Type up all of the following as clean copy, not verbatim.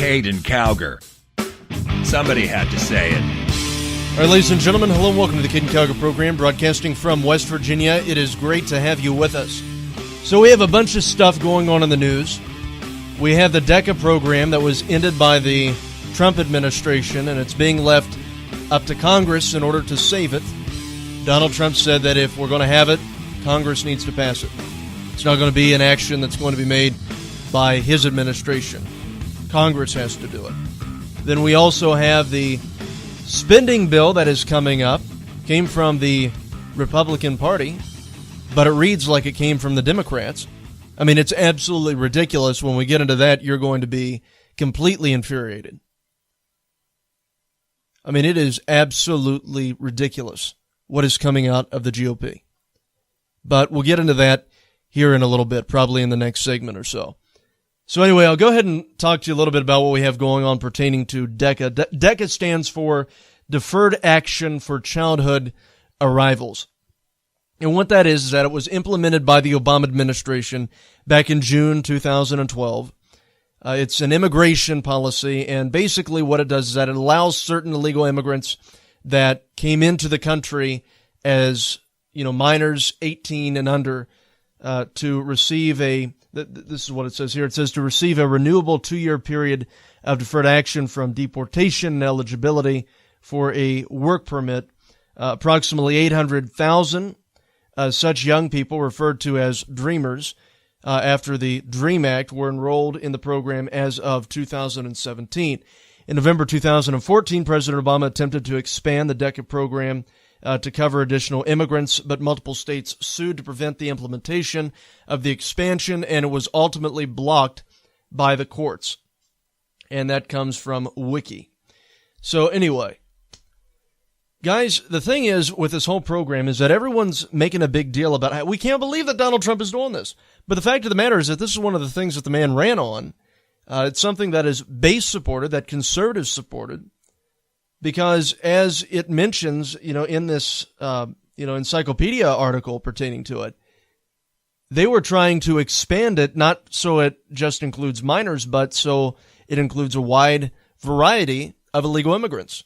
Caiden Cowger. Somebody had to say it. All right, ladies and gentlemen, hello and welcome to the Caiden Cowger program, broadcasting from West Virginia. It is great to have you with us. So we have a bunch of stuff going on in the news. We have the DECA program that was ended by the Trump administration, and it's being left up to Congress in order to save it. Donald Trump said that if we're going to have it, Congress needs to pass it. It's not going to be an action that's going to be made by his administration. Congress has to do it. Then we also have the spending bill that is coming up. Came from the Republican Party, but it reads like it came from the Democrats. I mean, it's absolutely ridiculous. When we get into that, you're going to be completely infuriated. I mean, it is absolutely ridiculous what is coming out of the GOP. But we'll get into that here in a little bit, probably in the next segment or so. So anyway, I'll go ahead and talk to you a little bit about what we have going on pertaining to DECA. DECA stands for Deferred Action for Childhood Arrivals. And what that is that it was implemented by the Obama administration back in June 2012. It's an immigration policy, and basically what it does is that it allows certain illegal immigrants that came into the country as, minors 18 and under, to receive this is what it says here. It says to receive a renewable 2-year period of deferred action from deportation and eligibility for a work permit. Approximately 800,000 such young people, referred to as Dreamers, after the DREAM Act, were enrolled in the program as of 2017. In November 2014, President Obama attempted to expand the DECA program to cover additional immigrants, but multiple states sued to prevent the implementation of the expansion, and it was ultimately blocked by the courts. And that comes from Wiki. So anyway, guys, the thing is with this whole program is that everyone's making a big deal about how we can't believe that Donald Trump is doing this. But the fact of the matter is that this is one of the things that the man ran on. It's something that is base supported, that conservatives supported. Because as it mentions, in this, encyclopedia article pertaining to it, they were trying to expand it, not so it just includes minors, but so it includes a wide variety of illegal immigrants.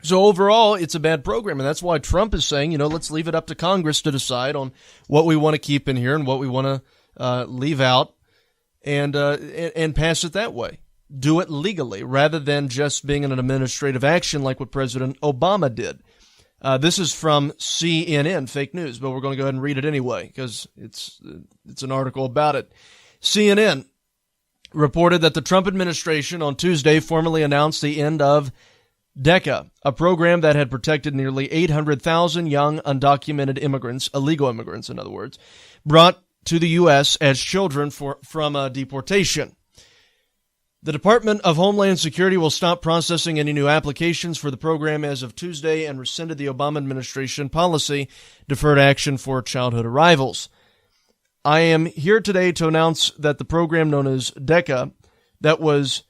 So overall, it's a bad program, and that's why Trump is saying, let's leave it up to Congress to decide on what we want to keep in here and what we want to leave out, and pass it that way. Do it legally rather than just being an administrative action like what President Obama did. This is from CNN, fake news, but we're going to go ahead and read it anyway because it's an article about it. CNN reported that the Trump administration on Tuesday formally announced the end of DECA, a program that had protected nearly 800,000 young undocumented immigrants, illegal immigrants in other words, brought to the U.S. as children from deportation. The Department of Homeland Security will stop processing any new applications for the program as of Tuesday and rescinded the Obama administration policy, Deferred Action for Childhood Arrivals. I am here today to announce that the program known as DECA, that was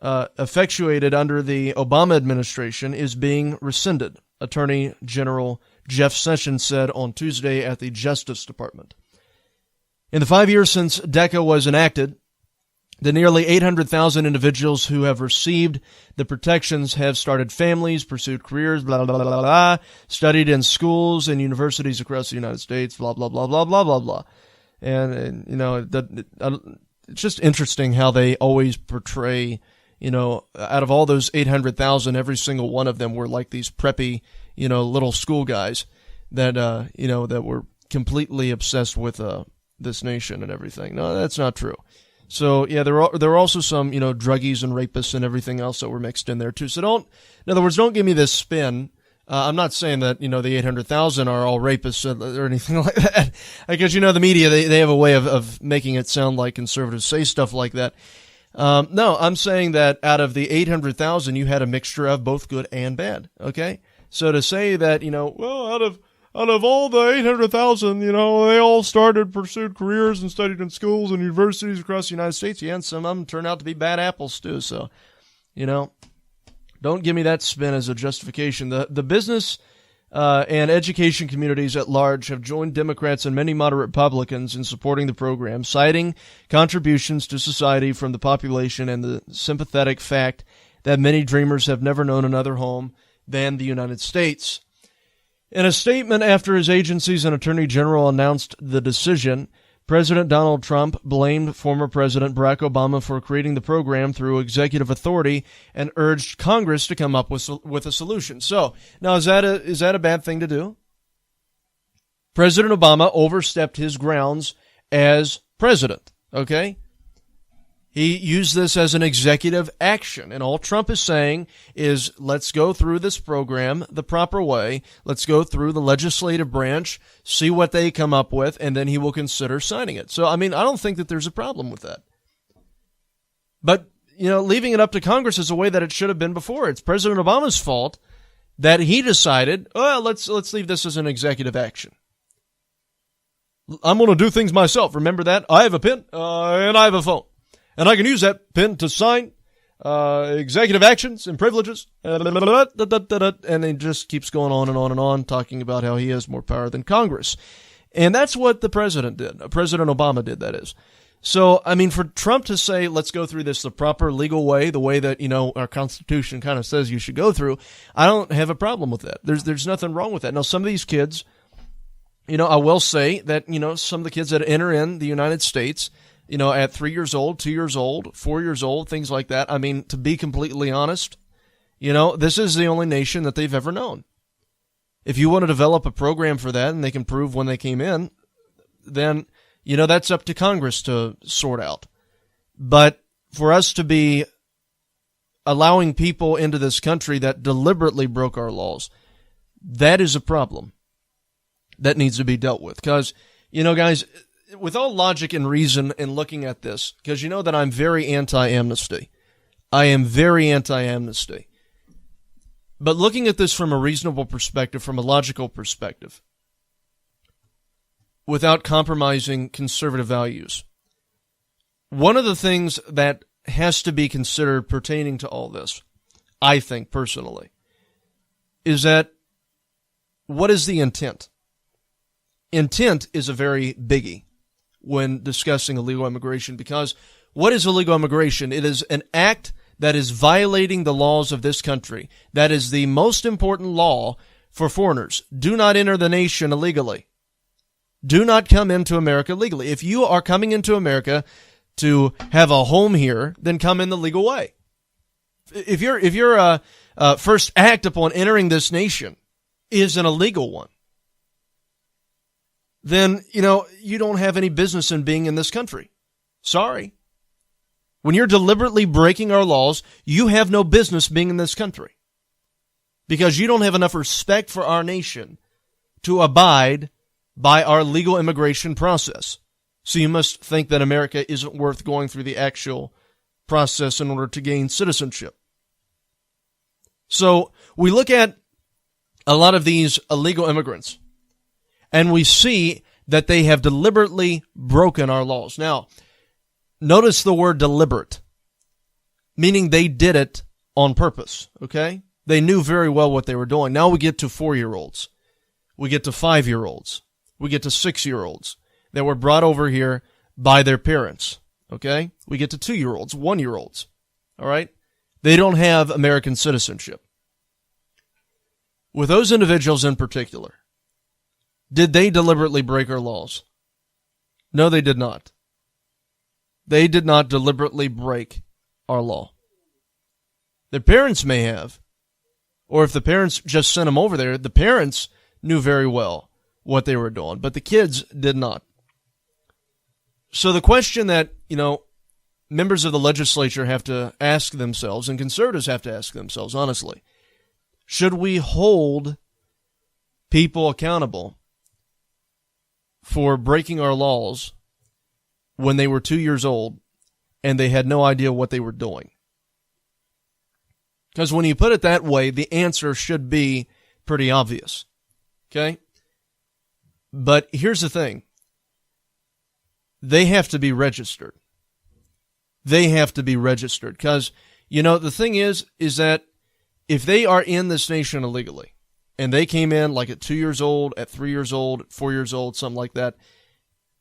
effectuated under the Obama administration, is being rescinded, Attorney General Jeff Sessions said on Tuesday at the Justice Department. In the 5 years since DECA was enacted, the nearly 800,000 individuals who have received the protections have started families, pursued careers, blah, blah, blah, blah, blah, studied in schools and universities across the United States, blah, blah, blah, blah, blah, blah, blah. And it's just interesting how they always portray, out of all those 800,000, every single one of them were like these preppy, little school guys that, that were completely obsessed with this nation and everything. No, that's not true. So, yeah, there are also some, druggies and rapists and everything else that were mixed in there, too. So in other words, don't give me this spin. I'm not saying that, the 800,000 are all rapists or anything like that. Because, the media, they have a way of making it sound like conservatives say stuff like that. No, I'm saying that out of the 800,000, you had a mixture of both good and bad, okay? So to say that, out of all the 800,000, they all pursued careers and studied in schools and universities across the United States. Yeah, and some of them turned out to be bad apples too. So, don't give me that spin as a justification. The business and education communities at large have joined Democrats and many moderate Republicans in supporting the program, citing contributions to society from the population and the sympathetic fact that many dreamers have never known another home than the United States. In a statement after his agencies and Attorney General announced the decision, President Donald Trump blamed former President Barack Obama for creating the program through executive authority and urged Congress to come up with a solution. So, now is that a bad thing to do? President Obama overstepped his grounds as president, okay? He used this as an executive action, and all Trump is saying is, let's go through this program the proper way, let's go through the legislative branch, see what they come up with, and then he will consider signing it. So, I mean, I don't think that there's a problem with that. But, leaving it up to Congress is the way that it should have been before. It's President Obama's fault that he decided, well, let's leave this as an executive action. I'm going to do things myself. Remember that? I have a pen, and I have a phone. And I can use that pen to sign executive actions and privileges. And he just keeps going on and on and on, talking about how he has more power than Congress. And that's what the president did. President Obama did, that is. So, I mean, for Trump to say, let's go through this the proper legal way, the way that, our Constitution kind of says you should go through, I don't have a problem with that. There's nothing wrong with that. Now, some of these kids, I will say that, some of the kids that enter in the United States, at 3 years old, 2 years old, 4 years old, things like that. I mean, to be completely honest, this is the only nation that they've ever known. If you want to develop a program for that and they can prove when they came in, then, that's up to Congress to sort out. But for us to be allowing people into this country that deliberately broke our laws, that is a problem that needs to be dealt with. Because, guys, with all logic and reason in looking at this, because you know that I'm very anti-amnesty. I am very anti-amnesty. But looking at this from a reasonable perspective, from a logical perspective, without compromising conservative values, one of the things that has to be considered pertaining to all this, I think personally, is that what is the intent? Intent is a very biggie when discussing illegal immigration, because what is illegal immigration? It is an act that is violating the laws of this country. That is the most important law for foreigners. Do not enter the nation illegally. Do not come into America legally. If you are coming into America to have a home here, then come in the legal way. If your first act upon entering this nation is an illegal one, then, you don't have any business in being in this country. Sorry. When you're deliberately breaking our laws, you have no business being in this country. Because you don't have enough respect for our nation to abide by our legal immigration process. So you must think that America isn't worth going through the actual process in order to gain citizenship. So we look at a lot of these illegal immigrants, and we see that they have deliberately broken our laws. Now, notice the word deliberate, meaning they did it on purpose, okay? They knew very well what they were doing. Now we get to 4-year-olds. We get to 5-year-olds. We get to 6-year-olds that were brought over here by their parents, okay? We get to 2-year-olds, 1-year-olds, all right? They don't have American citizenship. With those individuals in particular, did they deliberately break our laws? No, they did not. They did not deliberately break our law. Their parents may have, or if the parents just sent them over there, the parents knew very well what they were doing, but the kids did not. So the question that, members of the legislature have to ask themselves, and conservatives have to ask themselves, honestly, should we hold people accountable for breaking our laws when they were 2 years old and they had no idea what they were doing? Because when you put it that way, the answer should be pretty obvious. Okay? But here's the thing. They have to be registered. They have to be registered. Because, the thing is that if they are in this nation illegally, and they came in like at 2 years old, at 3 years old, at 4 years old, something like that,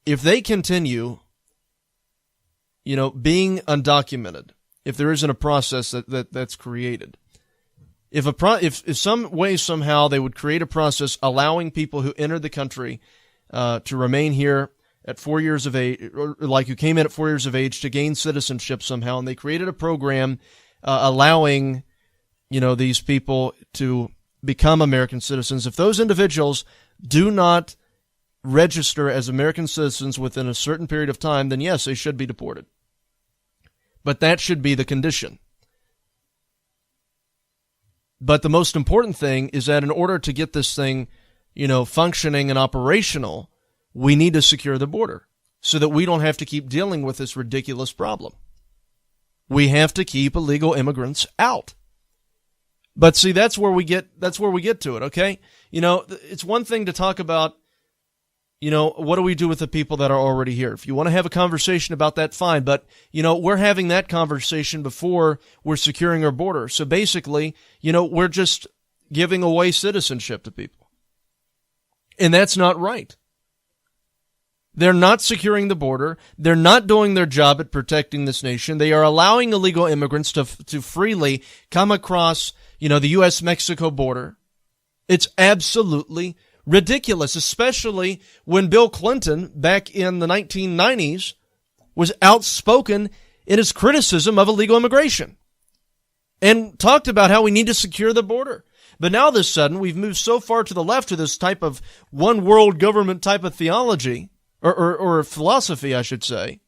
if they continue, being undocumented, if there isn't a process that's created, if some way somehow they would create a process allowing people who enter the country to remain here at 4 years of age, or like who came in at 4 years of age to gain citizenship somehow, and they created a program allowing, these people to become American citizens. If those individuals do not register as American citizens within a certain period of time, then yes, they should be deported. But that should be the condition. But the most important thing is that in order to get this thing, functioning and operational, we need to secure the border so that we don't have to keep dealing with this ridiculous problem. We have to keep illegal immigrants out. But see, that's where we get to it, okay? It's one thing to talk about, what do we do with the people that are already here? If you want to have a conversation about that, fine. But, we're having that conversation before we're securing our border. So basically, we're just giving away citizenship to people. And that's not right. They're not securing the border. They're not doing their job at protecting this nation. They are allowing illegal immigrants to freely come across, the U.S.-Mexico border. It's absolutely ridiculous, especially when Bill Clinton, back in the 1990s, was outspoken in his criticism of illegal immigration and talked about how we need to secure the border. But now, this sudden, we've moved so far to the left to this type of one world government type of theology, or philosophy, I should say.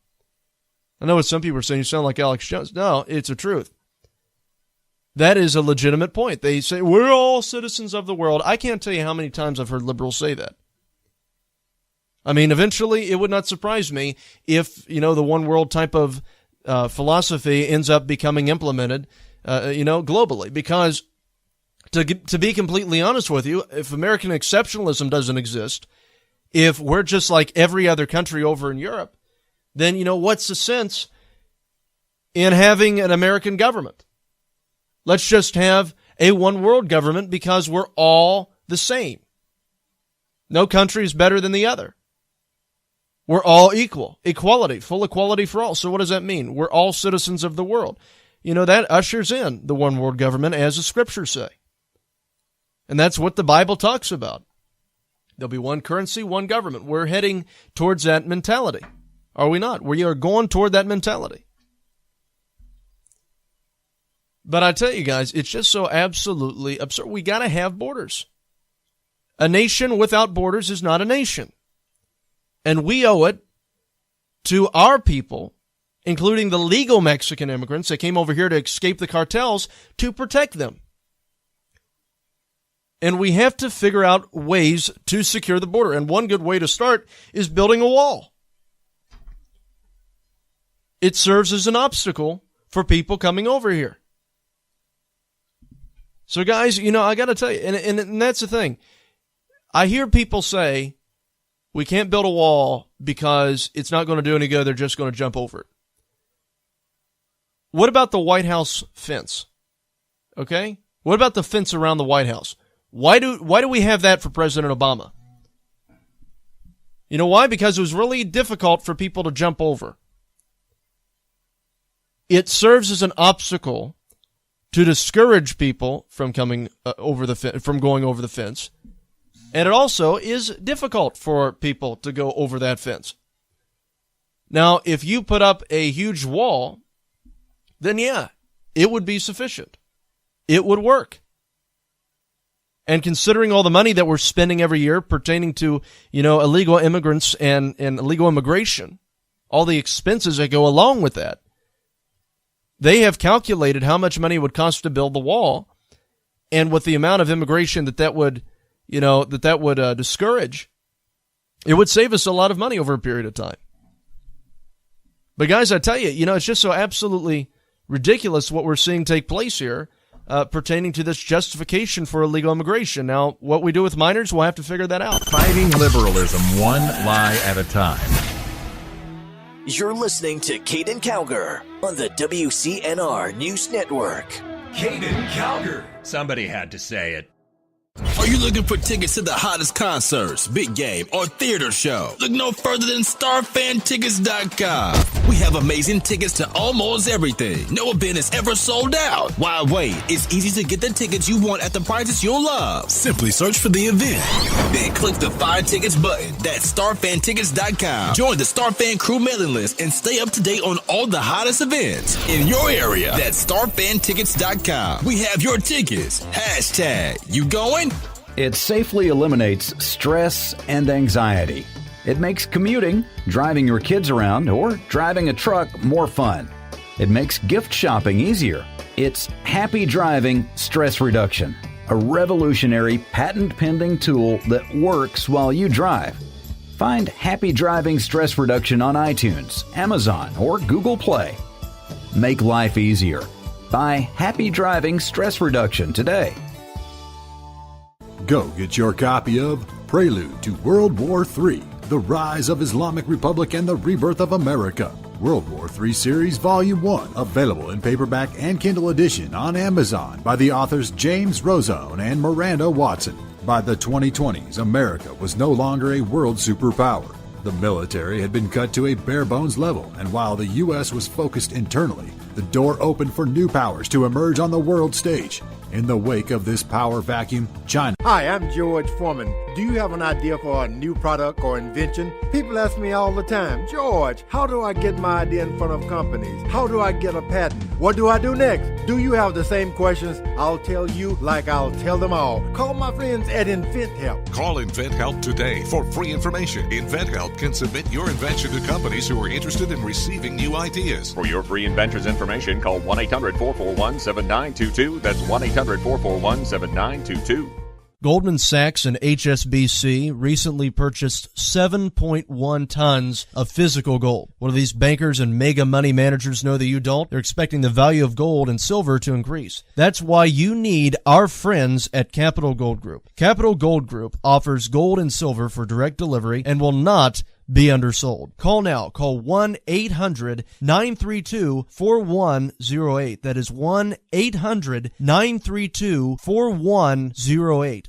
I know what some people are saying, you sound like Alex Jones. No, it's the truth. That is a legitimate point. They say, we're all citizens of the world. I can't tell you how many times I've heard liberals say that. I mean, eventually, it would not surprise me if, the one world type of philosophy ends up becoming implemented, globally. Because, to be completely honest with you, if American exceptionalism doesn't exist, if we're just like every other country over in Europe, then, what's the sense in having an American government? Let's just have a one world government because we're all the same. No country is better than the other. We're all equal. Equality, full equality for all. So what does that mean? We're all citizens of the world. That ushers in the one world government, as the scriptures say. And that's what the Bible talks about. There'll be one currency, one government. We're heading towards that mentality. Are we not? We are going toward that mentality. But I tell you guys, it's just so absolutely absurd. We got to have borders. A nation without borders is not a nation. And we owe it to our people, including the legal Mexican immigrants that came over here to escape the cartels, to protect them. And we have to figure out ways to secure the border. And one good way to start is building a wall. It serves as an obstacle for people coming over here. So guys, I got to tell you, and that's the thing. I hear people say, we can't build a wall because it's not going to do any good. They're just going to jump over it. What about the White House fence? Okay? What about the fence around the White House? Why do we have that for President Obama? You know why? Because it was really difficult for people to jump over. It serves as an obstacle to discourage people from coming from going over the fence. And it also is difficult for people to go over that fence. Now, if you put up a huge wall, then yeah, it would be sufficient. It would work. And considering all the money that we're spending every year pertaining to, illegal immigrants and illegal immigration, all the expenses that go along with that, they have calculated how much money it would cost to build the wall, and with the amount of immigration that would discourage, it would save us a lot of money over a period of time. But guys, I tell you, it's just so absolutely ridiculous what we're seeing take place here pertaining to this justification for illegal immigration. Now, what we do with minors, we'll have to figure that out. Fighting liberalism one lie at a time. You're listening to Caiden Cowger on the WCNR News Network. Caiden Cowger. Somebody had to say it. Are you looking for tickets to the hottest concerts, big game, or theater show? Look no further than StarFanTickets.com. We have amazing tickets to almost everything. No event is ever sold out. Why wait? It's easy to get the tickets you want at the prices you'll love. Simply search for the event. Then click the Find Tickets button. That's StarFanTickets.com. Join the StarFan crew mailing list and stay up to date on all the hottest events in your area. That's StarFanTickets.com. We have your tickets. Hashtag, you going? It safely eliminates stress and anxiety. It makes commuting, driving your kids around, or driving a truck more fun. It makes gift shopping easier. It's Happy Driving Stress Reduction, a revolutionary patent-pending tool that works while you drive. Find Happy Driving Stress Reduction on iTunes, Amazon, or Google Play. Make life easier. Buy Happy Driving Stress Reduction today. Go get your copy of Prelude to World War III, The Rise of Islamic Republic and the Rebirth of America. World War III Series Volume 1, available in paperback and Kindle edition on Amazon by the authors James Rozone and Miranda Watson. By the 2020s, America was no longer a world superpower. The military had been cut to a bare-bones level, and while the U.S. was focused internally, the door opened for new powers to emerge on the world stage. In the wake of this power vacuum, China. Hi, I'm George Foreman. Do you have an idea for a new product or invention? People ask me all the time, George, how do I get my idea in front of companies? How do I get a patent? What do I do next? Do you have the same questions? I'll tell you like I'll tell them all. Call my friends at InventHelp. Call InventHelp today for free information. InventHelp can submit your invention to companies who are interested in receiving new ideas. For your free inventors information, call 1-800-441-7922. That's 1-800-441-7922. Goldman Sachs and HSBC recently purchased 7.1 tons of physical gold. What do these bankers and mega money managers know that you don't? They're expecting the value of gold and silver to increase. That's why you need our friends at Capital Gold Group. Capital Gold Group offers gold and silver for direct delivery and will not be undersold. Call now. Call 1-800-932-4108. That is 1-800-932-4108.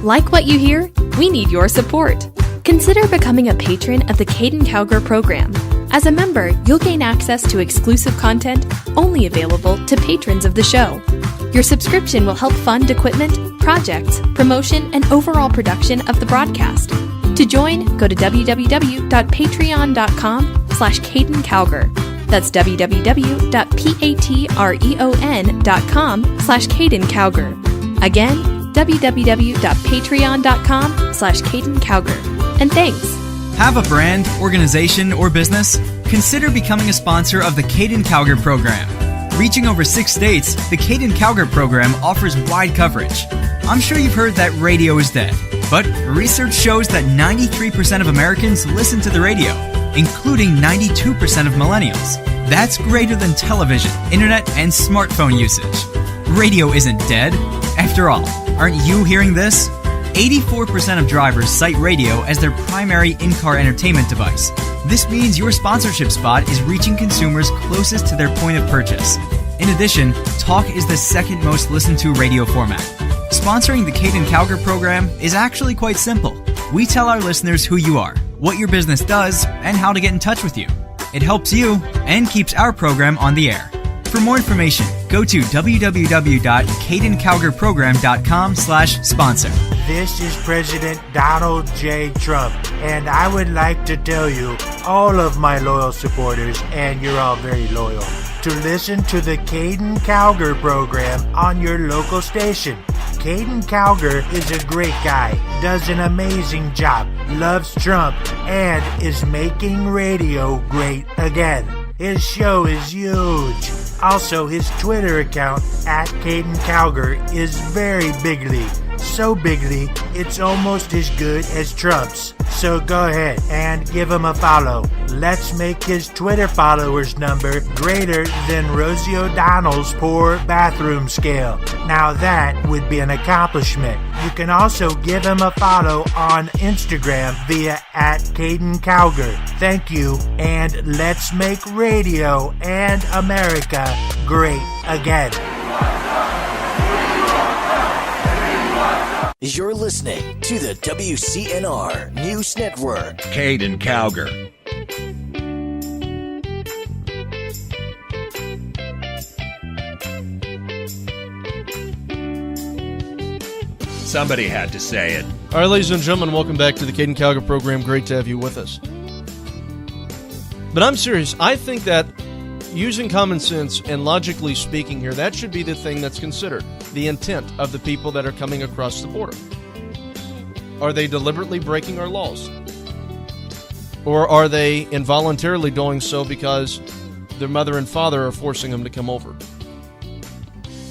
Like what you hear? We need your support. Consider becoming a patron of the Caiden Cowger program. As a member, you'll gain access to exclusive content only available to patrons of the show. Your subscription will help fund equipment, projects, promotion, and overall production of the broadcast. To join, go to www.patreon.com/Caiden Cowger. That's www.patreon.com/Caiden Cowger. Again, www.patreon.com/Caiden Cowger. And thanks. Have a brand, organization, or business? Consider becoming a sponsor of the Caiden Cowger program. Reaching over 6 states, the Caiden Cowger program offers wide coverage. I'm sure you've heard that radio is dead, but research shows that 93% of Americans listen to the radio, including 92% of millennials. That's greater than television, internet, and smartphone usage. Radio isn't dead. After all, aren't you hearing this? 84% of drivers cite radio as their primary in-car entertainment device. This means your sponsorship spot is reaching consumers closest to their point of purchase. In addition, talk is the second most listened to radio format. Sponsoring the Caiden Cowger program is actually quite simple. We tell our listeners who you are, what your business does, and how to get in touch with you. It helps you and keeps our program on the air. For more information, go to www.CaidenCowgerProgram.com/sponsor. This is President Donald J. Trump, and I would like to tell you, all of my loyal supporters, and you're all very loyal, to listen to the Caiden Cowger program on your local station. Caiden Cowger is a great guy, does an amazing job, loves Trump, and is making radio great again. His show is huge. Also, his Twitter account, @Caiden Cowger, is very bigly. So bigly, it's almost as good as Trump's. So go ahead and give him a follow. Let's make his Twitter followers number greater than Rosie O'Donnell's poor bathroom scale. Now that would be an accomplishment. You can also give him a follow on Instagram via @Caiden Cowger. Thank you, and let's make radio and America great again. You're listening to the WCNR News Network. Caiden Cowger. Somebody had to say it. All right, ladies and gentlemen, welcome back to the Caiden Cowger program. Great to have you with us. But I'm serious. I think that using common sense and logically speaking here, that should be the thing that's considered. The intent of the people that are coming across the border. Are they deliberately breaking our laws? Or are they involuntarily doing so because their mother and father are forcing them to come over?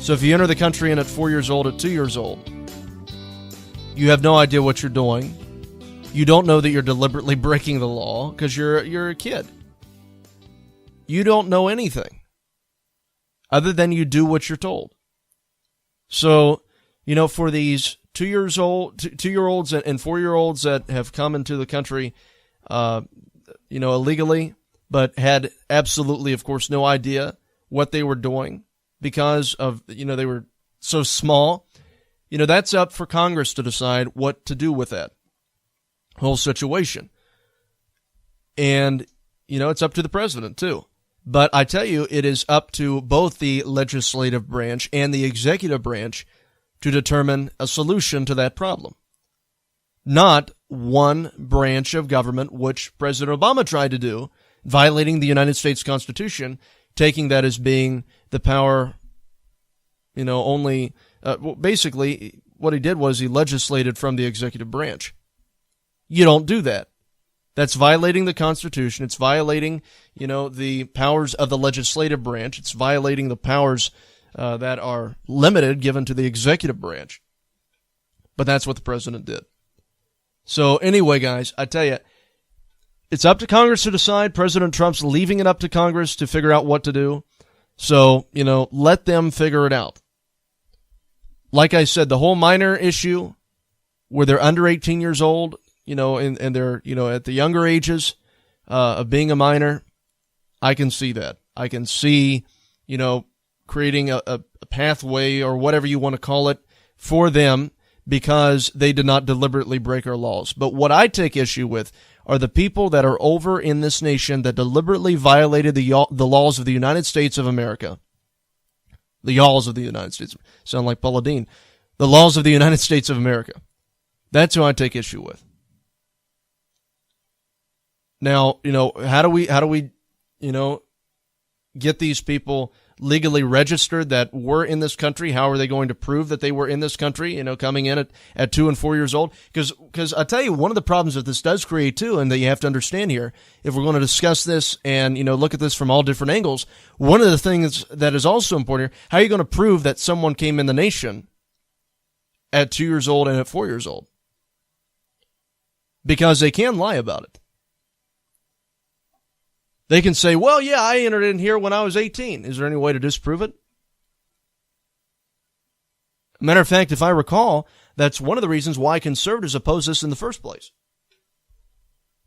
So if you enter the country and at 4 years old, at 2 years old, you have no idea what you're doing. You don't know that you're deliberately breaking the law because you're a kid. You don't know anything other than you do what you're told. So, for these 2-year-olds and 4-year-olds that have come into the country, illegally, but had absolutely, of course, no idea what they were doing because of, they were so small. That's up for Congress to decide what to do with that whole situation. And, it's up to the president, too. But I tell you, it is up to both the legislative branch and the executive branch to determine a solution to that problem. Not one branch of government, which President Obama tried to do, violating the United States Constitution, taking that as being the power, only... basically, what he did was he legislated from the executive branch. You don't do that. That's violating the Constitution. It's violating, the powers of the legislative branch. It's violating the powers that are limited given to the executive branch. But that's what the president did. So anyway, guys, I tell you, it's up to Congress to decide. President Trump's leaving it up to Congress to figure out what to do. So, let them figure it out. Like I said, the whole minor issue where they're under 18 years old, and they're, at the younger ages of being a minor, I can see that. I can see, creating a pathway or whatever you want to call it for them because they did not deliberately break our laws. But what I take issue with are the people that are over in this nation that deliberately violated the laws of the United States of America. The laws of the United States. Sound like Paula Dean. The laws of the United States of America. That's who I take issue with. Now, how do we, get these people legally registered that were in this country? How are they going to prove that they were in this country, coming in at 2 and 4 years old? Because I tell you, one of the problems that this does create too, and that you have to understand here, if we're going to discuss this and, look at this from all different angles, one of the things that is also important here, how are you going to prove that someone came in the nation at 2 years old and at 4 years old? Because they can lie about it. They can say, well, yeah, I entered in here when I was 18. Is there any way to disprove it? Matter of fact, if I recall, that's one of the reasons why conservatives oppose this in the first place.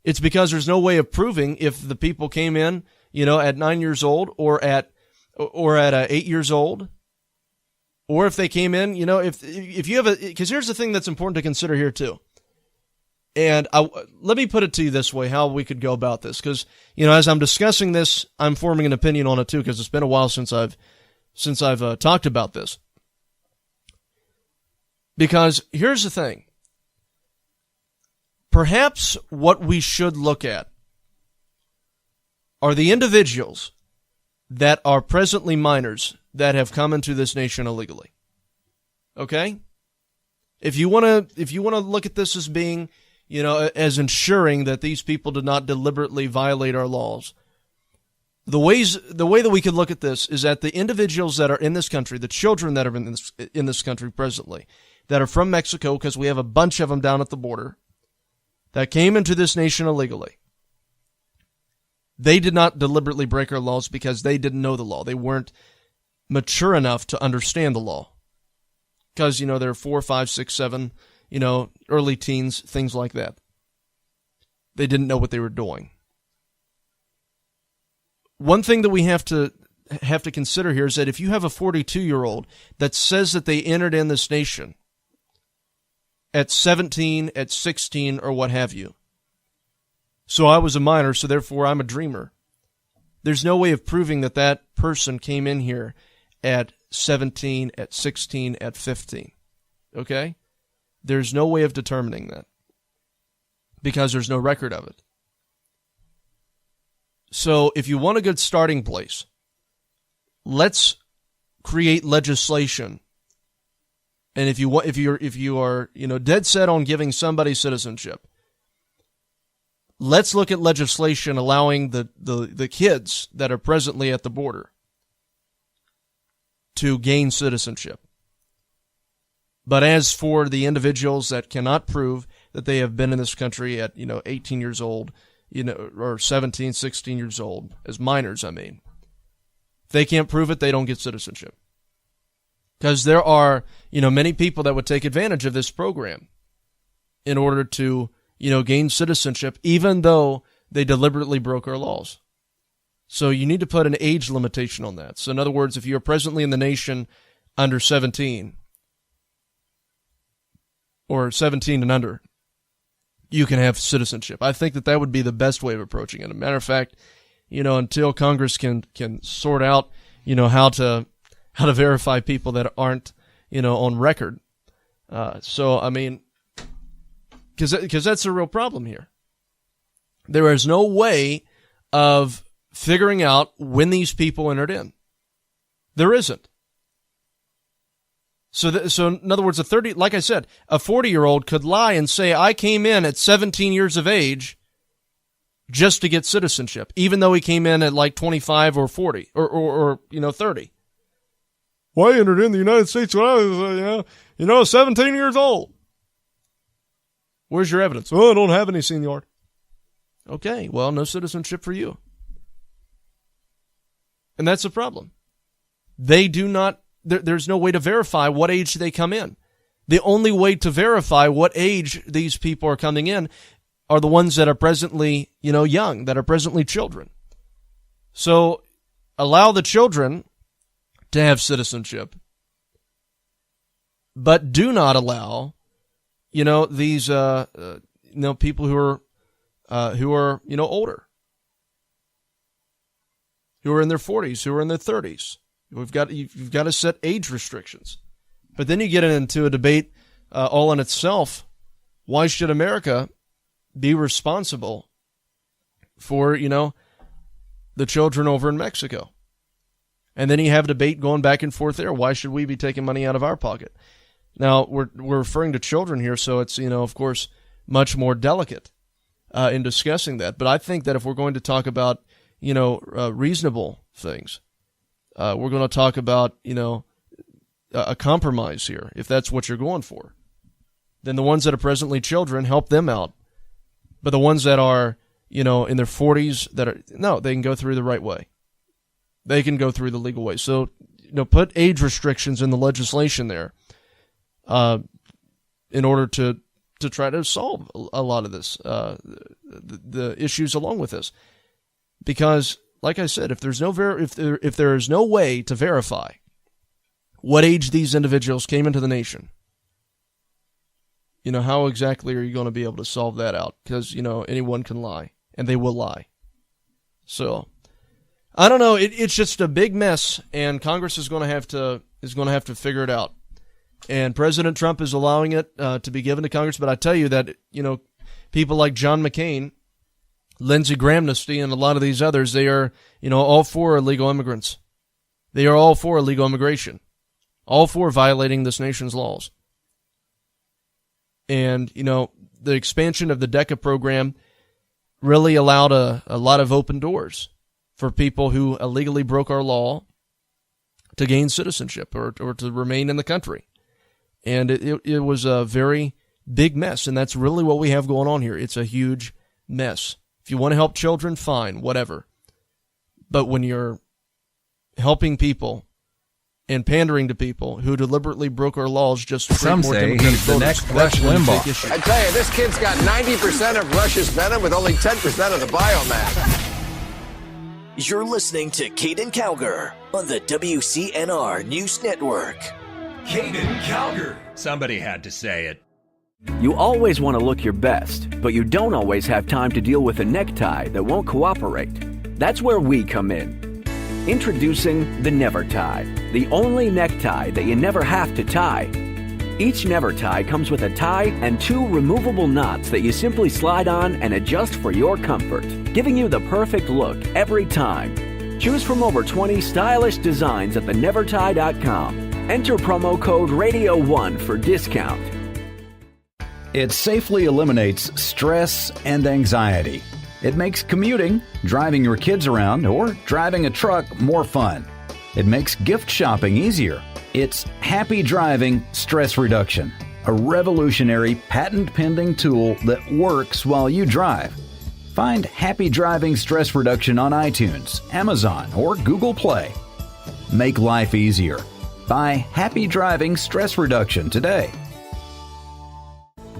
It's because there's no way of proving if the people came in, at 9 years old or at 8 years old, or if they came in, if you have because here's the thing that's important to consider here too. And let me put it to you this way, how we could go about this. Because, as I'm discussing this, I'm forming an opinion on it too, because it's been a while since I've talked about this. Because here's the thing. Perhaps what we should look at are the individuals that are presently minors that have come into this nation illegally. Okay? If you want to look at this as being, as ensuring that these people did not deliberately violate our laws, the way that we could look at this is that the individuals that are in this country, the children that are in this country presently, that are from Mexico, because we have a bunch of them down at the border, that came into this nation illegally, they did not deliberately break our laws because they didn't know the law. They weren't mature enough to understand the law. Because, they're 4, 5, 6, 7, early teens, things like that. They didn't know what they were doing. One thing that we have to consider here is that if you have a 42-year-old that says that they entered in this nation at 17, at 16, or what have you. So I was a minor, so therefore I'm a dreamer. There's no way of proving that that person came in here at 17, at 16, at 15. Okay? There's no way of determining that because there's no record of it. So if you want a good starting place, let's create legislation. And if you are dead set on giving somebody citizenship, let's look at legislation allowing the kids that are presently at the border to gain citizenship. But as for the individuals that cannot prove that they have been in this country at 18 years old, or 17, 16 years old, as minors, I mean, if they can't prove it, they don't get citizenship. Because there are, many people that would take advantage of this program in order to, gain citizenship, even though they deliberately broke our laws. So you need to put an age limitation on that. So in other words, if you're presently in the nation under 17, or 17 and under, you can have citizenship. I think that would be the best way of approaching it. As a matter of fact, until Congress can sort out, how to verify people that aren't, on record. So, I mean, because that's a real problem here. There is no way of figuring out when these people entered in. There isn't. So in other words, like I said, a 40-year-old could lie and say, I came in at 17 years of age just to get citizenship, even though he came in at like 25 or 40 or 30. Well, I entered in the United States when I was, 17 years old. Where's your evidence? Oh, I don't have any, senor. Okay, well, no citizenship for you. And that's the problem. They do not, there's no way to verify what age they come in. The only way to verify what age these people are coming in are the ones that are presently, young, that are presently children. So allow the children to have citizenship, but do not allow, these, people who are older, who are in their 40s, who are in their 30s. You've got to set age restrictions. But then you get into a debate all in itself. Why should America be responsible for, the children over in Mexico? And then you have a debate going back and forth there. Why should we be taking money out of our pocket? Now, we're referring to children here, so it's, of course, much more delicate in discussing that. But I think that if we're going to talk about, reasonable things, we're going to talk about, a compromise here, if that's what you're going for. Then the ones that are presently children, help them out. But the ones that are, in their 40s, they can go through the right way. They can go through the legal way. So, put age restrictions in the legislation there in order to try to solve a lot of this, the issues along with this. Because, like I said, if there is no way to verify what age these individuals came into the nation, how exactly are you going to be able to solve that out? Because, anyone can lie, and they will lie. So, I don't know. It's just a big mess, and Congress is going to have to figure it out. And President Trump is allowing it to be given to Congress. But I tell you that people like John McCain, Lindsey Grahamnesty, and a lot of these others, they are all for illegal immigrants. They are all for illegal immigration, all for violating this nation's laws. And the expansion of the DECA program really allowed a lot of open doors for people who illegally broke our law to gain citizenship or to remain in the country. And it was a very big mess, and that's really what we have going on here. It's a huge mess. If you want to help children, fine, whatever. But when you're helping people and pandering to people who deliberately broke our laws just to Some more say Democratic he's the voters, next Rush Limbaugh. I tell you, this kid's got 90% of Rush's venom with only 10% of the biomass. You're listening to Caiden Cowger on the WCNR News Network. Caiden Cowger. Somebody had to say it. You always want to look your best, but you don't always have time to deal with a necktie that won't cooperate. That's where we come in. Introducing the Never Tie, the only necktie that you never have to tie. Each Never Tie comes with a tie and 2 removable knots that you simply slide on and adjust for your comfort, giving you the perfect look every time. Choose from over 20 stylish designs at thenevertie.com. Enter promo code RADIO1 for discount. It safely eliminates stress and anxiety. It makes commuting, driving your kids around, or driving a truck more fun. It makes gift shopping easier. It's Happy Driving Stress Reduction, a revolutionary patent-pending tool that works while you drive. Find Happy Driving Stress Reduction on iTunes, Amazon, or Google Play. Make life easier. Buy Happy Driving Stress Reduction today.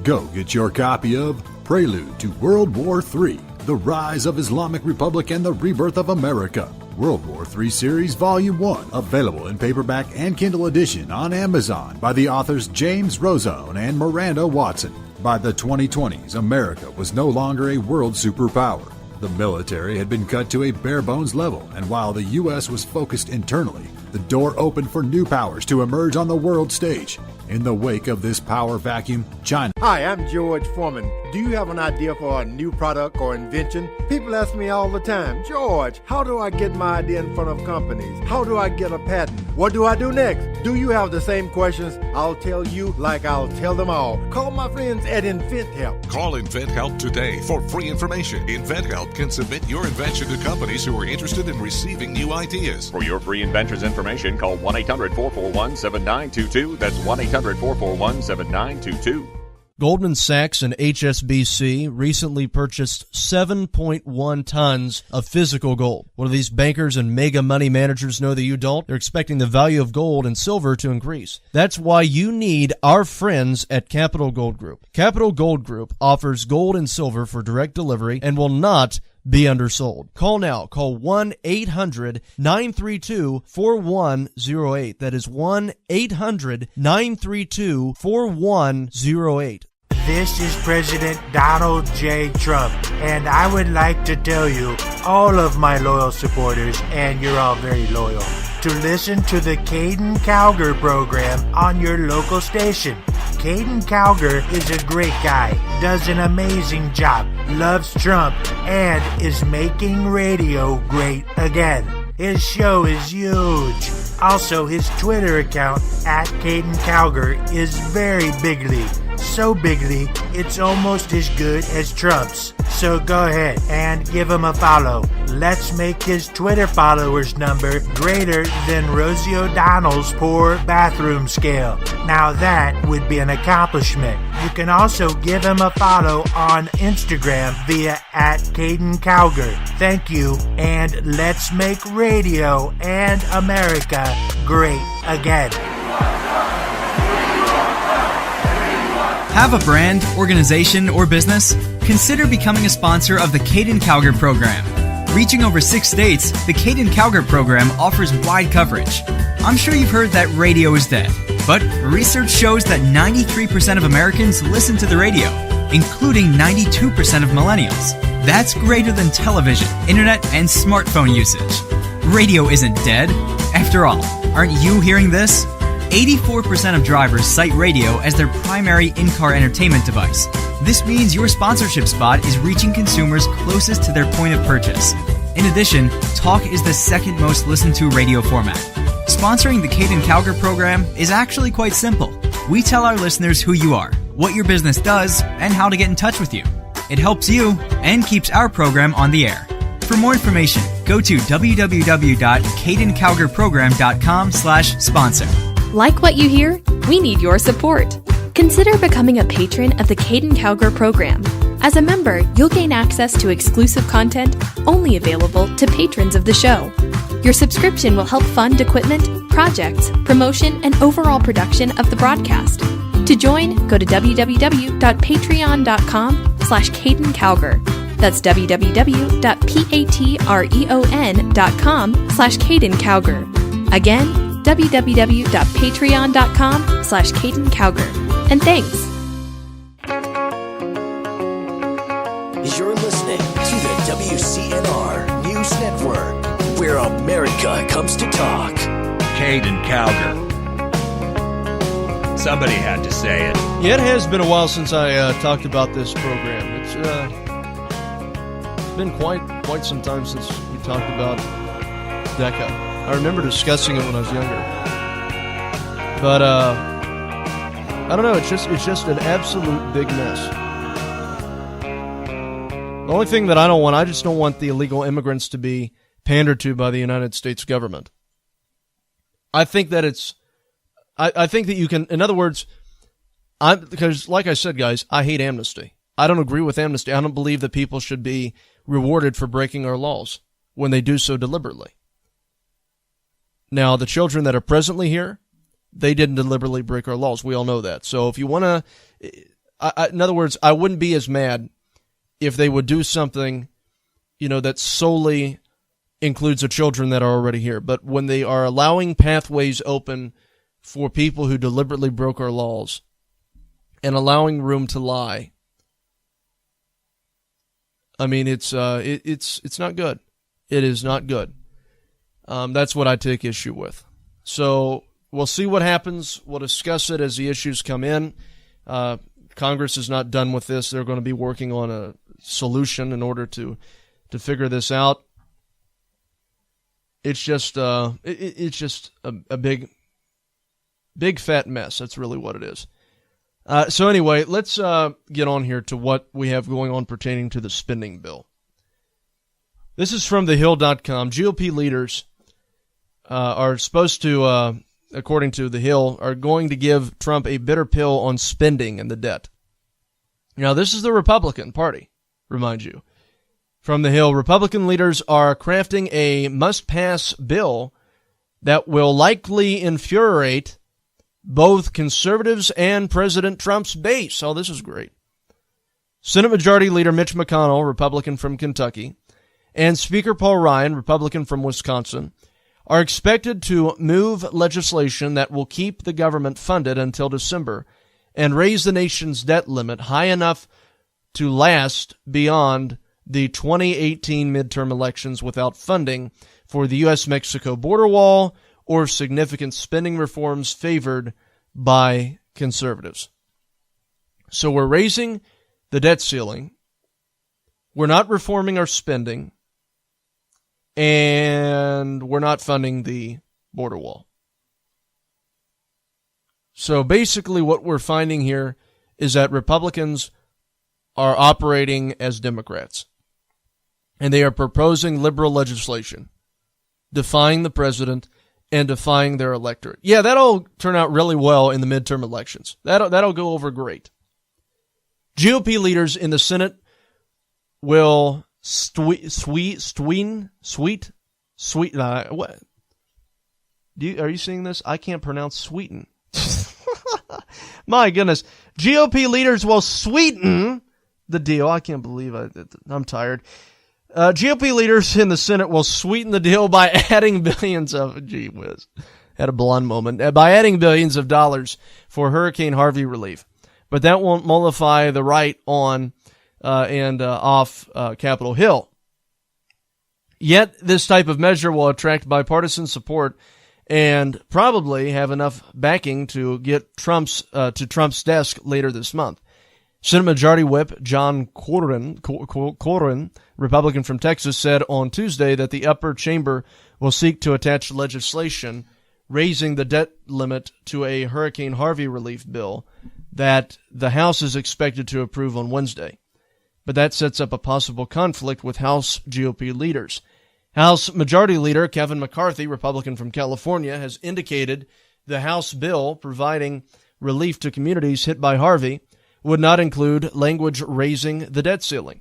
Go get your copy of Prelude to World War III, The Rise of Islamic Republic and the Rebirth of America. World War III Series Volume 1, available in paperback and Kindle edition on Amazon by the authors James Rozone and Miranda Watson. By the 2020s, America was no longer a world superpower. The military had been cut to a bare-bones level, and while the U.S. was focused internally, the door opened for new powers to emerge on the world stage. In the wake of this power vacuum, China. Hi, I'm George Foreman. Do you have an idea for a new product or invention? People ask me all the time, George, how do I get my idea in front of companies? How do I get a patent? What do I do next? Do you have the same questions? I'll tell you like I'll tell them all. Call my friends at InventHelp. Call InventHelp today for free information. InventHelp can submit your invention to companies who are interested in receiving new ideas. For your free inventors information, call 1-800-441-7922. That's 1-800-441-7922. Goldman Sachs and HSBC recently purchased 7.1 tons of physical gold. What do these bankers and mega money managers know that you don't? They're expecting the value of gold and silver to increase. That's why you need our friends at Capital Gold Group. Capital Gold Group offers gold and silver for direct delivery and will not be undersold. Call now. Call 1-800-932-4108. That is 1-800-932-4108. This is President Donald J. Trump, and I would like to tell you, all of my loyal supporters, and you're all very loyal, to listen to the Caiden Cowger program on your local station. Caiden Cowger is a great guy, does an amazing job, loves Trump, and is making radio great again. His show is huge. Also, his Twitter account, @Caiden Cowger, is very bigly. So bigly, it's almost as good as Trump's. So go ahead and give him a follow. Let's make his Twitter followers number greater than Rosie O'Donnell's poor bathroom scale. Now that would be an accomplishment. You can also give him a follow on Instagram via @Caiden Cowger. Thank you, and let's make radio and America great again. Have a brand, organization, or business? Consider becoming a sponsor of the Caiden Cowger program. Reaching over 6 states, the Caiden Cowger program offers wide coverage. I'm sure you've heard that radio is dead, but research shows that 93% of Americans listen to the radio, including 92% of millennials. That's greater than television, internet, and smartphone usage. Radio isn't dead. After all, aren't you hearing this? 84% of drivers cite radio as their primary in-car entertainment device. This means your sponsorship spot is reaching consumers closest to their point of purchase. In addition, talk is the second most listened to radio format. Sponsoring the Caiden Cowger program is actually quite simple. We tell our listeners who you are, what your business does, and how to get in touch with you. It helps you and keeps our program on the air. For more information, go to www.caidencowgerprogram.com/sponsor. Like what you hear? We need your support. Consider becoming a patron of the Caiden Cowger program. As a member, you'll gain access to exclusive content only available to patrons of the show. Your subscription will help fund equipment, projects, promotion, and overall production of the broadcast. To join, go to www.patreon.com/Caiden Cowger. That's www.patreon.com/Caiden Cowger. Again, www.patreon.com/Caiden Cowger. And thanks. You're listening to the WCNR News Network, where America comes to talk. Caiden Cowger. Somebody had to say it. Yeah, it has been a while since I talked about this program. It's been quite some time since we talked about DECA. I remember discussing it when I was younger. But I don't know, it's just an absolute big mess. The only thing that I just don't want the illegal immigrants to be pandered to by the United States government. I think that I think that you can, in other words, because like I said, guys, I hate amnesty. I don't agree with amnesty. I don't believe that people should be rewarded for breaking our laws when they do so deliberately. Now, the children that are presently here, they didn't deliberately break our laws. We all know that. So if you want to, in other words, I wouldn't be as mad if they would do something, that solely includes the children that are already here. But when they are allowing pathways open for people who deliberately broke our laws and allowing room to lie, I mean, it's not good. It is not good. That's what I take issue with. So we'll see what happens. We'll discuss it as the issues come in. Congress is not done with this. They're going to be working on a solution in order to figure this out. It's just a big fat mess. That's really what it is. So anyway, let's get on here to what we have going on pertaining to the spending bill. This is from thehill.com. GOP leaders are supposed to, according to The Hill, are going to give Trump a bitter pill on spending and the debt. Now, this is the Republican Party, remind you. From The Hill, Republican leaders are crafting a must-pass bill that will likely infuriate both conservatives and President Trump's base. Oh, this is great. Senate Majority Leader Mitch McConnell, Republican from Kentucky, and Speaker Paul Ryan, Republican from Wisconsin, are expected to move legislation that will keep the government funded until December and raise the nation's debt limit high enough to last beyond the 2018 midterm elections without funding for the U.S.-Mexico border wall or significant spending reforms favored by conservatives. So we're raising the debt ceiling. We're not reforming our spending. And we're not funding the border wall. So basically what we're finding here is that Republicans are operating as Democrats. And they are proposing liberal legislation, defying the president and defying their electorate. Yeah, that'll turn out really well in the midterm elections. That'll go over great. GOP leaders in the Senate will what? Are you seeing this? I can't pronounce sweeten. My goodness. GOP leaders will sweeten the deal. I can't believe I'm tired. GOP leaders in the Senate will sweeten the deal by adding billions of, gee whiz, had a blonde moment, by adding billions of dollars for Hurricane Harvey relief. But that won't mollify the right on and off Capitol Hill. Yet this type of measure will attract bipartisan support and probably have enough backing to get Trump's desk later this month. Senate Majority Whip John Cornyn, Republican from Texas, said on Tuesday that the upper chamber will seek to attach legislation raising the debt limit to a Hurricane Harvey relief bill that the House is expected to approve on Wednesday. But that sets up a possible conflict with House GOP leaders. House Majority Leader Kevin McCarthy, Republican from California, has indicated the House bill providing relief to communities hit by Harvey would not include language raising the debt ceiling.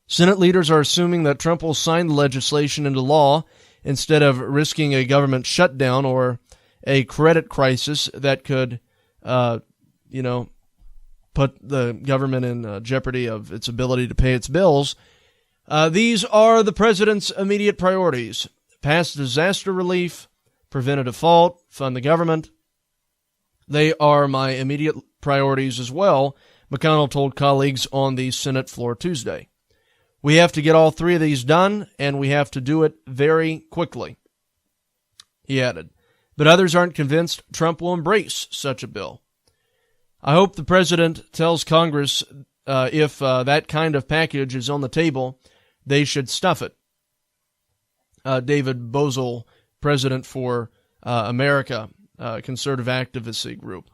Senate leaders are assuming that Trump will sign the legislation into law instead of risking a government shutdown or a credit crisis that could, put the government in jeopardy of its ability to pay its bills. These are the president's immediate priorities: pass disaster relief, prevent a default, fund the government. They are my immediate priorities as well, McConnell told colleagues on the Senate floor Tuesday. We have to get all three of these done, and we have to do it very quickly, he added. But others aren't convinced Trump will embrace such a bill. I hope the president tells Congress if that kind of package is on the table, they should stuff it. David Bozell, president for America, conservative advocacy group.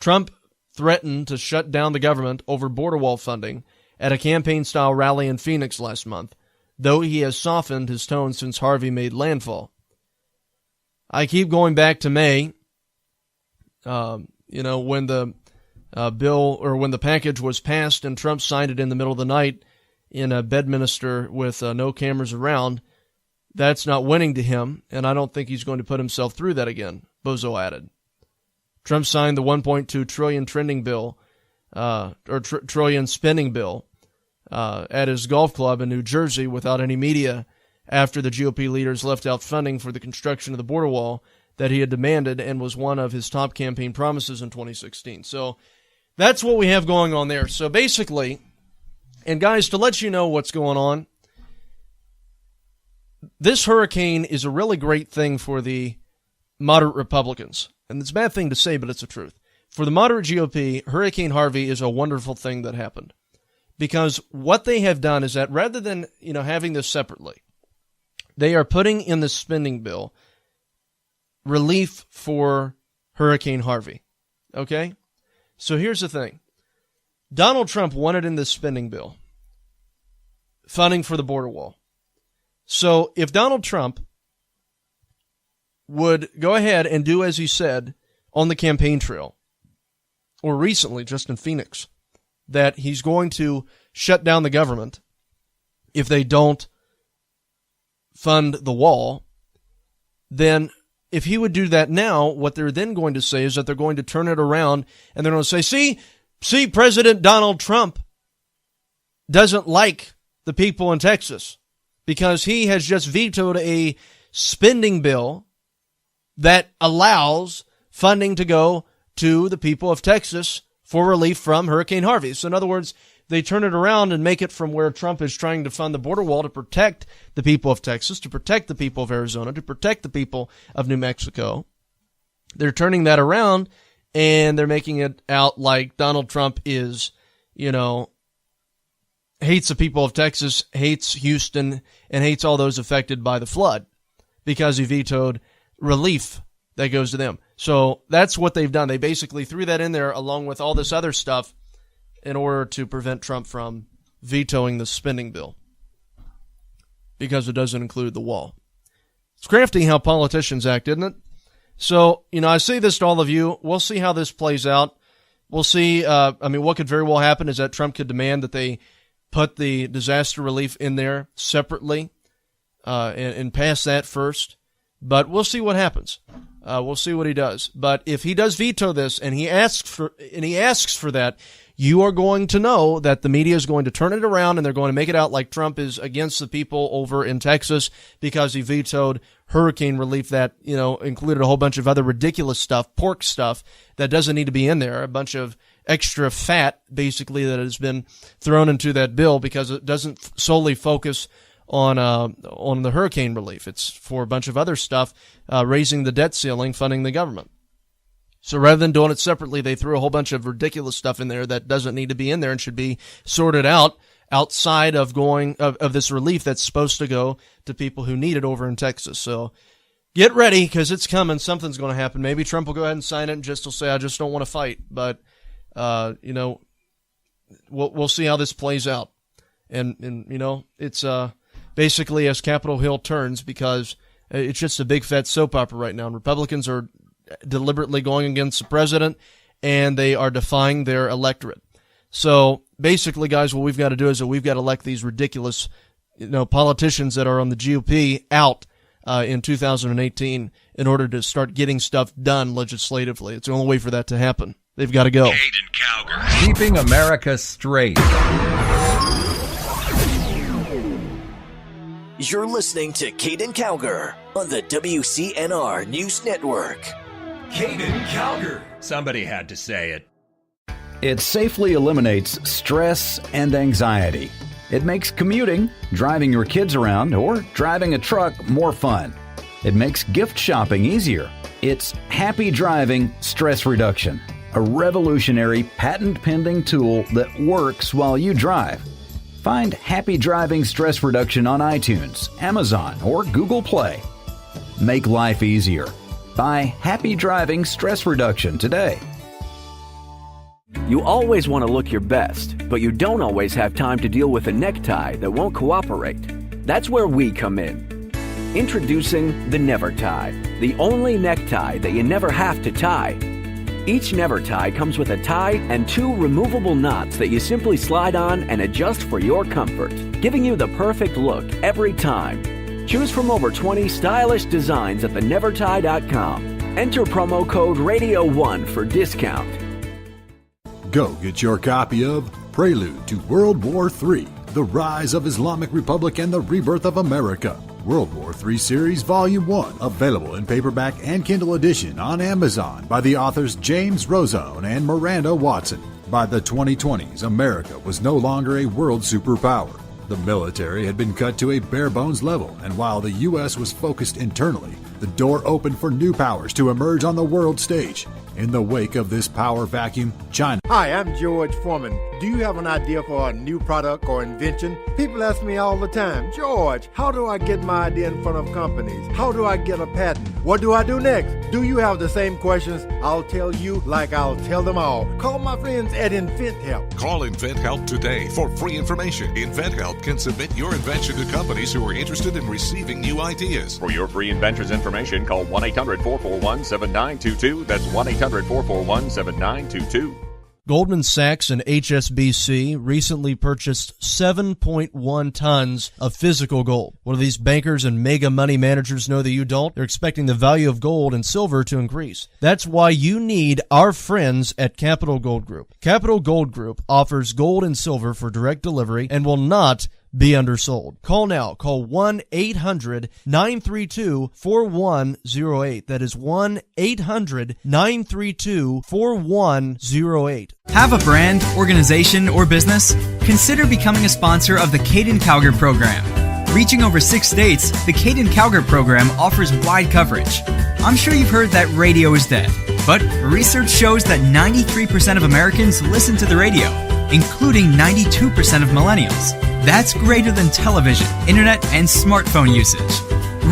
Trump threatened to shut down the government over border wall funding at a campaign-style rally in Phoenix last month, though he has softened his tone since Harvey made landfall. I keep going back to May, when the bill or when the package was passed and Trump signed it in the middle of the night in a Bedminster with no cameras around. That's not winning to him, and I don't think he's going to put himself through that again, Bozo added. Trump signed the $1.2 trillion trending bill, trillion spending bill, at his golf club in New Jersey without any media after the GOP leaders left out funding for the construction of the border wall that he had demanded and was one of his top campaign promises in 2016. So that's what we have going on there. So basically, and guys, to let you know what's going on, this hurricane is a really great thing for the moderate Republicans. And it's a bad thing to say, but it's the truth. For the moderate GOP, Hurricane Harvey is a wonderful thing that happened. Because what they have done is that rather than, having this separately, they are putting in the spending bill relief for Hurricane Harvey. Okay? So here's the thing. Donald Trump wanted in this spending bill funding for the border wall. So if Donald Trump would go ahead and do as he said on the campaign trail, or recently just in Phoenix, that he's going to shut down the government if they don't fund the wall, then if he would do that now, what they're then going to say is that they're going to turn it around and they're going to say, see, President Donald Trump doesn't like the people in Texas because he has just vetoed a spending bill that allows funding to go to the people of Texas for relief from Hurricane Harvey. So in other words, they turn it around and make it from where Trump is trying to fund the border wall to protect the people of Texas, to protect the people of Arizona, to protect the people of New Mexico. They're turning that around and they're making it out like Donald Trump is, hates the people of Texas, hates Houston, and hates all those affected by the flood because he vetoed relief that goes to them. So that's what they've done. They basically threw that in there along with all this other stuff in order to prevent Trump from vetoing the spending bill because it doesn't include the wall. It's crafty how politicians act, isn't it? So, I say this to all of you. We'll see how this plays out. We'll see. What could very well happen is that Trump could demand that they put the disaster relief in there separately and pass that first. But we'll see what happens. We'll see what he does. But if he does veto this and he asks for that, you are going to know that the media is going to turn it around and they're going to make it out like Trump is against the people over in Texas because he vetoed hurricane relief that, included a whole bunch of other ridiculous stuff, pork stuff that doesn't need to be in there, a bunch of extra fat basically that has been thrown into that bill because it doesn't solely focus on the hurricane relief. It's for a bunch of other stuff, raising the debt ceiling, funding the government. So rather than doing it separately, they threw a whole bunch of ridiculous stuff in there that doesn't need to be in there and should be sorted out outside of of this relief that's supposed to go to people who need it over in Texas. So get ready because it's coming. Something's going to happen. Maybe Trump will go ahead and sign it and will say, I just don't want to fight. But, we'll see how this plays out. And it's basically as Capitol Hill turns because it's just a big fat soap opera right now. And Republicans are deliberately going against the president, and they are defying their electorate. So basically, guys, what we've got to do is that we've got to elect these ridiculous, politicians that are on the GOP out in 2018 in order to start getting stuff done legislatively. It's the only way for that to happen. They've got to go. Caiden Cowger. Keeping America straight. You're listening to Caiden Cowger on the WCNR News Network. Caiden Cowger. Somebody had to say it. It safely eliminates stress and anxiety. It makes commuting, driving your kids around, or driving a truck more fun. It makes gift shopping easier. It's Happy Driving Stress Reduction, a revolutionary patent-pending tool that works while you drive. Find Happy Driving Stress Reduction on iTunes, Amazon, or Google Play. Make life easier. Buy Happy Driving Stress Reduction today. You always want to look your best, but you don't always have time to deal with a necktie that won't cooperate. That's where we come in. Introducing the Never Tie, the only necktie that you never have to tie. Each Never Tie comes with a tie and 2 removable knots that you simply slide on and adjust for your comfort, giving you the perfect look every time. Choose from over 20 stylish designs at thenevertie.com. Enter promo code RADIO1 for discount. Go get your copy of Prelude to World War III, The Rise of Islamic Republic and the Rebirth of America. World War III Series Volume 1, available in paperback and Kindle edition on Amazon by the authors James Rozone and Miranda Watson. By the 2020s, America was no longer a world superpower. The military had been cut to a bare-bones level, and while the U.S. was focused internally, the door opened for new powers to emerge on the world stage. In the wake of this power vacuum, China... Hi, I'm George Foreman. Do you have an idea for a new product or invention? People ask me all the time, George, how do I get my idea in front of companies? How do I get a patent? What do I do next? Do you have the same questions? I'll tell you like I'll tell them all. Call my friends at InventHelp. Call InventHelp today for free information. InventHelp can submit your invention to companies who are interested in receiving new ideas. For your free inventor's information, call 1-800-441-7922. That's 1-800-441-7922. Goldman Sachs and HSBC recently purchased 7.1 tons of physical gold. What do these bankers and mega money managers know that you don't? They're expecting the value of gold and silver to increase. That's why you need our friends at Capital Gold Group. Capital Gold Group offers gold and silver for direct delivery and will not be undersold. Call now. Call 1-800-932-4108. That is 1-800-932-4108. Have a brand, organization, or business? Consider becoming a sponsor of the Caiden Cowger program. Reaching over 6 states, the Caiden Cowger program offers wide coverage. I'm sure you've heard that radio is dead, but research shows that 93% of Americans listen to the radio, including 92% of millennials. That's greater than television, internet, and smartphone usage.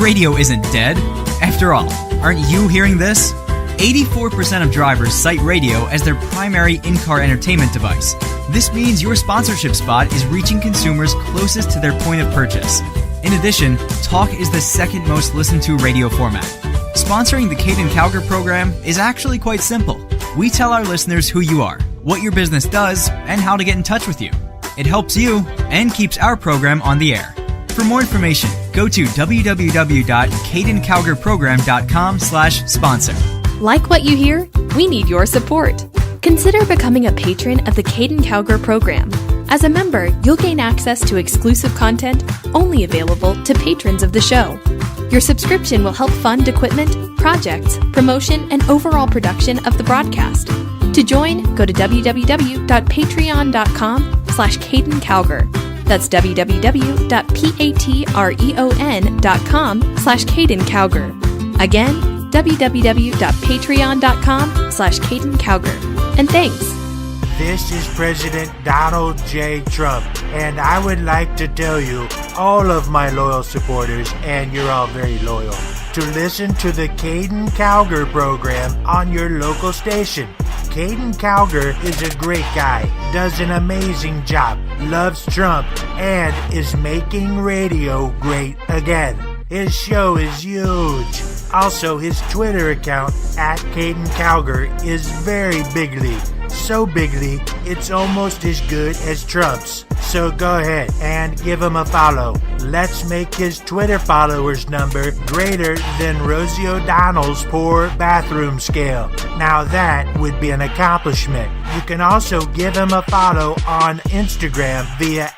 Radio isn't dead. After all, aren't you hearing this? 84% of drivers cite radio as their primary in-car entertainment device. This means your sponsorship spot is reaching consumers closest to their point of purchase. In addition, talk is the second most listened to radio format. Sponsoring the Caiden Cowger program is actually quite simple. We tell our listeners who you are, what your business does, and how to get in touch with you. It helps you and keeps our program on the air. For more information, go to www.caidencowgerprogram.com/sponsor. Like what you hear? We need your support. Consider becoming a patron of the Caiden Cowger program. As a member, you'll gain access to exclusive content only available to patrons of the show. Your subscription will help fund equipment, projects, promotion, and overall production of the broadcast. To join, go to www.patreon.com/Caiden Cowger. That's www.patreon.com/Caiden Cowger. Again, www.patreon.com/Caiden Cowger. And thanks. This is President Donald J. Trump, and I would like to tell you, all of my loyal supporters, and you're all very loyal, to listen to the Caiden Cowger program on your local station. Caiden Cowger is a great guy, does an amazing job, loves Trump, and is making radio great again. His show is huge. Also, his Twitter account, @Caiden Cowger, is very bigly. So bigly, it's almost as good as Trump's. So go ahead and give him a follow. Let's make his Twitter followers number greater than Rosie O'Donnell's poor bathroom scale. Now that would be an accomplishment. You can also give him a follow on Instagram via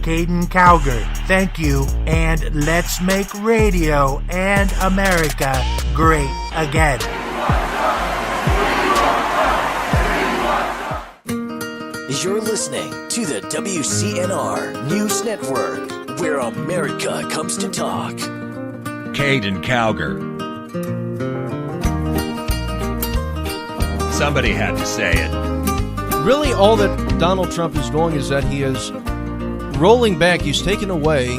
@Caiden Cowger. Thank you, and let's make radio and America great again. You're listening to the WCNR News Network, where America comes to talk. Caiden Cowger. Somebody had to say it. Really, all that Donald Trump is doing is that he is rolling back. He's taken away,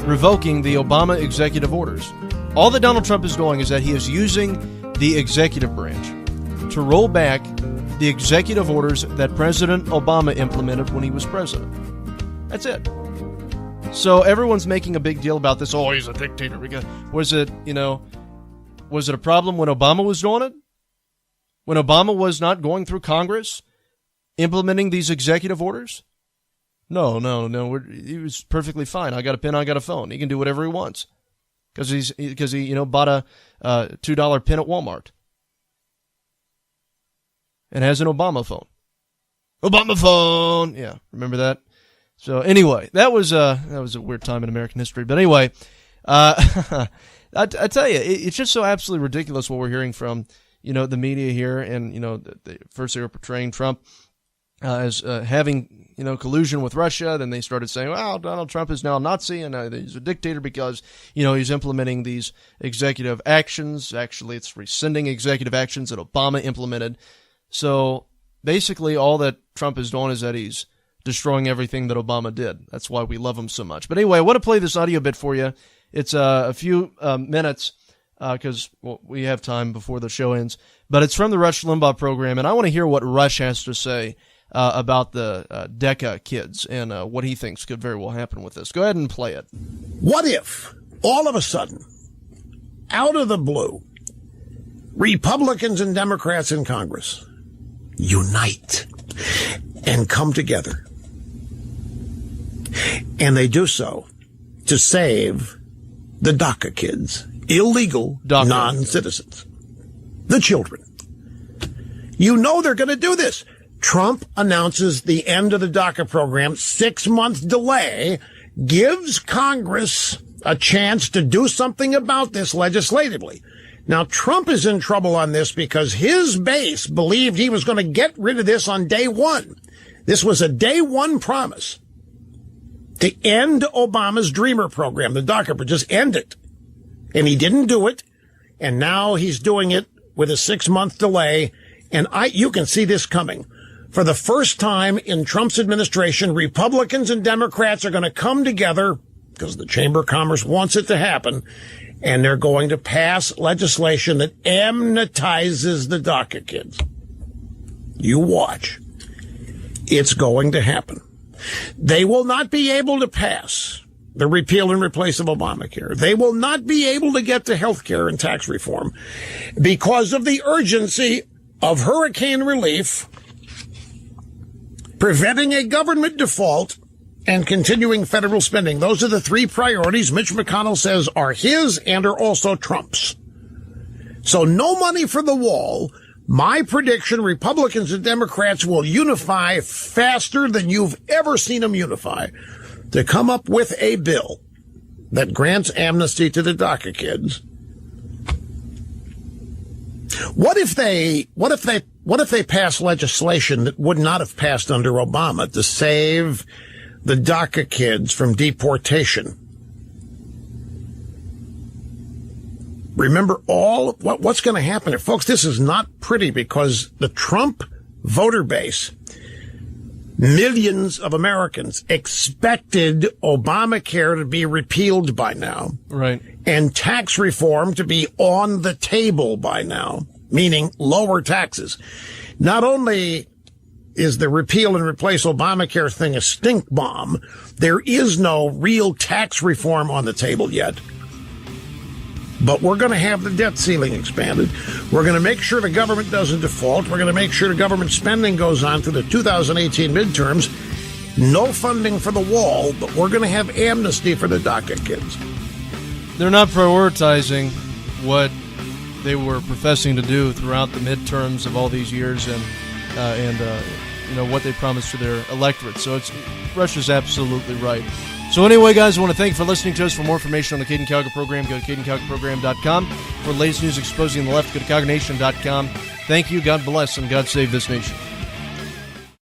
revoking the Obama executive orders. All that Donald Trump is doing is that he is using the executive branch to roll back the executive orders that President Obama implemented when he was president. That's it. So everyone's making a big deal about this. Oh, he's a dictator. Was it a problem when Obama was doing it? When Obama was not going through Congress implementing these executive orders? No. He was perfectly fine. I got a pen, I got a phone. He can do whatever he wants because he bought a $2 pen at Walmart and has an Obama phone. Obama phone. Yeah, remember that? So anyway, that was a weird time in American history. But anyway, I tell you, it's just so absolutely ridiculous what we're hearing from the media here, and first they were portraying Trump as having collusion with Russia. Then they started saying, well, Donald Trump is now a Nazi and he's a dictator because he's implementing these executive actions. Actually, it's rescinding executive actions that Obama implemented. So basically, all that Trump is doing is that he's destroying everything that Obama did. That's why we love him so much. But anyway, I want to play this audio bit for you. It's a few minutes because we have time before the show ends. But it's from the Rush Limbaugh program, and I want to hear what Rush has to say about the DECA kids and what he thinks could very well happen with this. Go ahead and play it. What if, all of a sudden, out of the blue, Republicans and Democrats in Congress unite and come together, and they do so to save the DACA kids, illegal non-citizens, the children? They're going to do this. Trump announces the end of the DACA program, 6-month delay, gives Congress a chance to do something about this legislatively. Now, Trump is in trouble on this because his base believed he was going to get rid of this on day one. This was a day one promise to end Obama's Dreamer program, the DACA, just end it. And he didn't do it. And now he's doing it with a 6-month delay. And you can see this coming. For the first time in Trump's administration, Republicans and Democrats are going to come together because the Chamber of Commerce wants it to happen. And they're going to pass legislation that amnestizes the DACA kids. You watch. It's going to happen. They will not be able to pass the repeal and replace of Obamacare. They will not be able to get to health care and tax reform because of the urgency of hurricane relief, preventing a government default, and continuing federal spending. Those are the 3 priorities Mitch McConnell says are his and are also Trump's. So no money for the wall. My prediction, Republicans and Democrats will unify faster than you've ever seen them unify to come up with a bill that grants amnesty to the DACA kids. What if they pass legislation that would not have passed under Obama to save the DACA kids from deportation? Remember what's going to happen here. Folks, this is not pretty because the Trump voter base, millions of Americans, expected Obamacare to be repealed by now. Right. And tax reform to be on the table by now, meaning lower taxes. Not only is the repeal and replace Obamacare thing a stink bomb, there is no real tax reform on the table yet. But we're going to have the debt ceiling expanded. We're going to make sure the government doesn't default. We're going to make sure the government spending goes on through the 2018 midterms. No funding for the wall, but we're going to have amnesty for the DACA kids. They're not prioritizing what they were professing to do throughout the midterms of all these years and what they promised to their electorate. So Rush is absolutely right. So anyway, guys, I want to thank you for listening to us. For more information on the Caiden Cowger program, go to CaidenCowgerProgram.com. For the latest news exposing the left, go to CowgerNation.com. Thank you, God bless, and God save this nation.